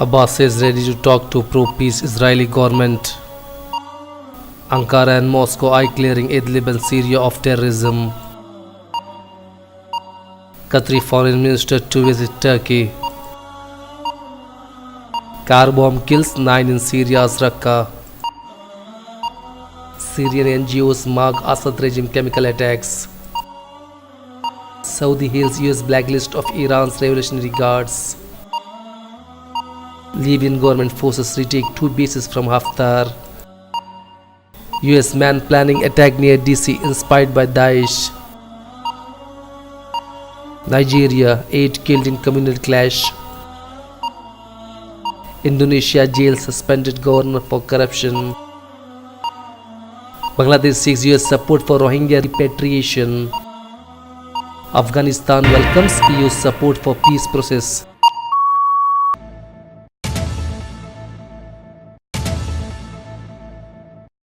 Abbas is ready to talk to pro-peace Israeli government. Ankara and Moscow are clearing Idlib and Syria of terrorism. Qatari foreign minister to visit Turkey. Car bomb kills 9 in Syria's Raqqa. Syrian NGOs mark Assad regime chemical attacks. Saudi hails US blacklist of Iran's Revolutionary Guards. Libyan government forces retake 2 bases from Haftar. US man planning attack near DC inspired by Daesh. Nigeria, 8 killed in communal clash. Indonesia jail suspended governor for corruption. Bangladesh seeks US support for Rohingya repatriation. Afghanistan welcomes EU support for peace process.